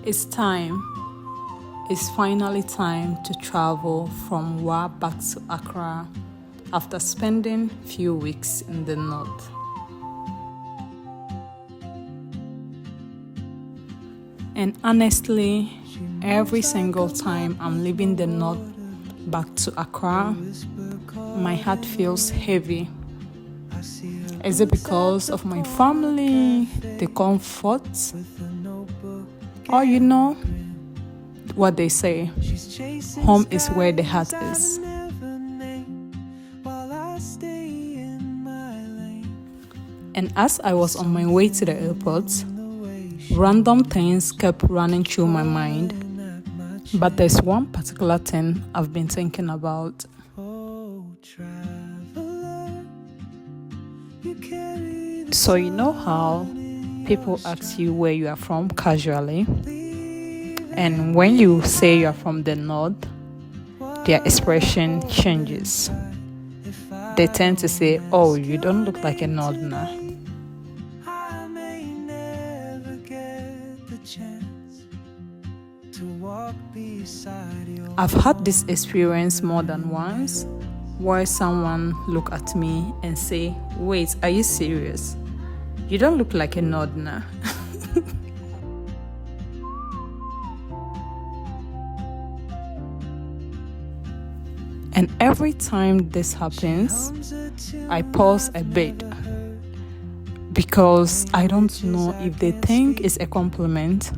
It's time. It's finally time to travel from Wa back to Accra after spending few weeks in the north. And honestly, every single time I'm leaving the north back to Accra, my heart feels heavy. Is it because of my family, the comfort, or what they say, home is where the heart is. And as I was on my way to the airport, random things kept running through my mind. But there's one particular thing I've been thinking about. So you know how people ask you where you are from casually? And when you say you are from the north, their expression changes. They tend to say, "Oh, you don't look like a northerner." I've had this experience more than once, where someone look at me and say, "Wait, are you serious? You don't look like a northerner." And every time this happens, I pause a bit because I don't know if they think it's a compliment.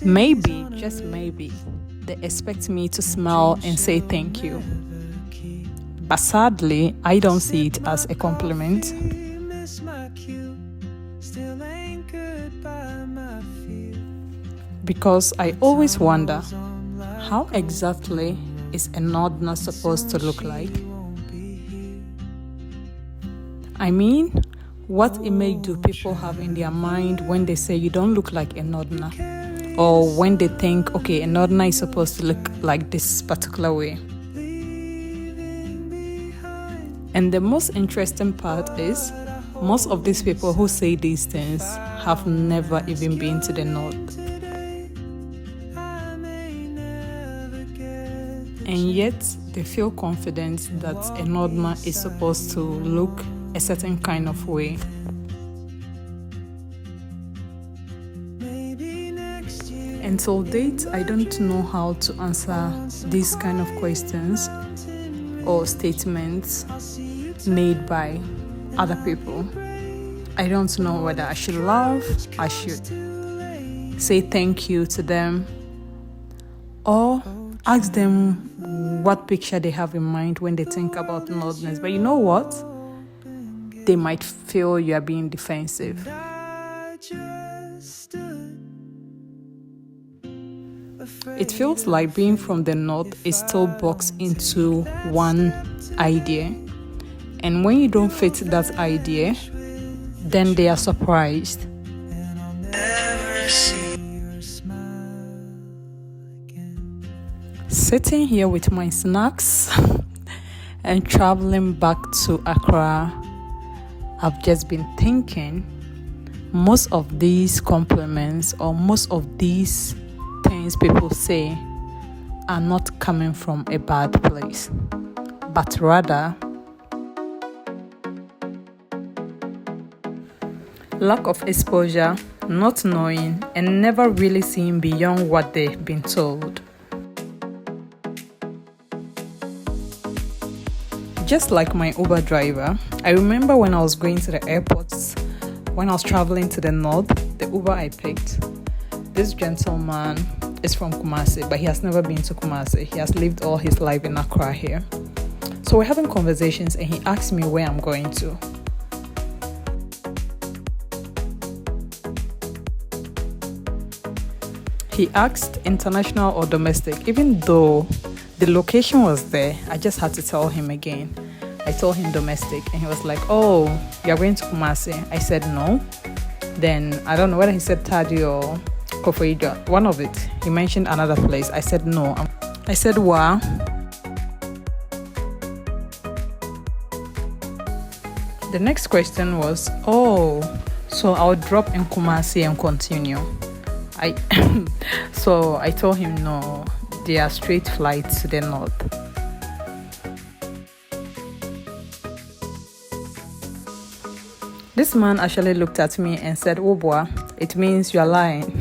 Maybe, just maybe, they expect me to smile and say thank you. But sadly, I don't see it as a compliment. Because I always wonder, how exactly is a northerner supposed to look like? I mean, what image do people have in their mind when they say you don't look like a northerner? Or when they think, okay, a northerner is supposed to look like this particular way? And the most interesting part is, most of these people who say these things have never even been to the north. And yet, they feel confident that a northerner is supposed to look a certain kind of way. Until date, I don't know how to answer these kind of questions or statements made by other people. I don't know whether I should laugh, I should say thank you to them, or ask them what picture they have in mind when they think about northerners. But you know what? They might feel you are being defensive. It feels like being from the north is still boxed into one idea. And when you don't fit that idea, then they are surprised. Sitting here with my snacks and traveling back to Accra, I've just been thinking, most of these compliments or most of these things people say are not coming from a bad place, but rather lack of exposure, not knowing, and never really seeing beyond what they've been told. Just like my Uber driver, I remember when I was going to the airports, when I was traveling to the north, the Uber I picked, this gentleman is from Kumasi, but he has never been to Kumasi. He has lived all his life in Accra here. So we're having conversations and he asked me where I'm going to. He asked international or domestic, even though the location was there. I just had to tell him again. I told him domestic and he was like, "Oh, you're going to Kumasi?" I said no. Then I don't know whether he said Tadi or Kofoido, one of it. He mentioned another place. I said no. I said Wa. The next question was, "Oh, so I'll drop in Kumasi and continue." I so I told him no, there are straight flights to the north. This man actually looked at me and said, "Oh boy, it means you are lying."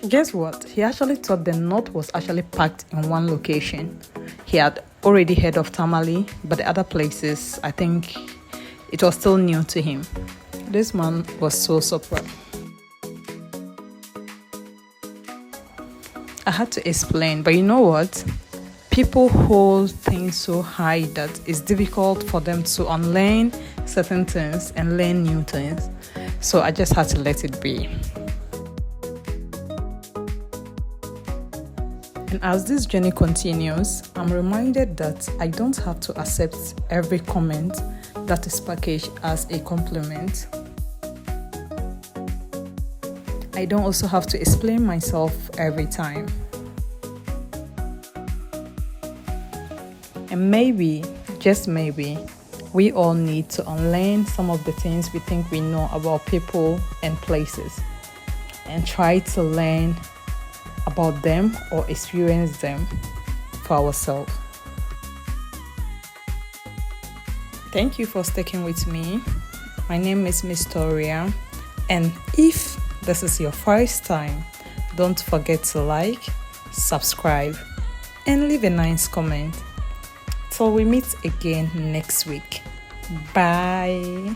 Guess what? He actually thought the north was actually packed in one location. He had already heard of Tamale, but the other places, I think it was still new to him. This man was so surprised. I had to explain, but you know what? People hold things so high that it's difficult for them to unlearn certain things and learn new things. So I just had to let it be. And as this journey continues, I'm reminded that I don't have to accept every comment that is packaged as a compliment. I don't also have to explain myself every time. And maybe, just maybe, we all need to unlearn some of the things we think we know about people and places and try to learn about them or experience them for ourselves. Thank you for sticking with me. My name is Miss Toria, and if this is your first time, don't forget to like, subscribe, and leave a nice comment. Till we meet again next week. Bye.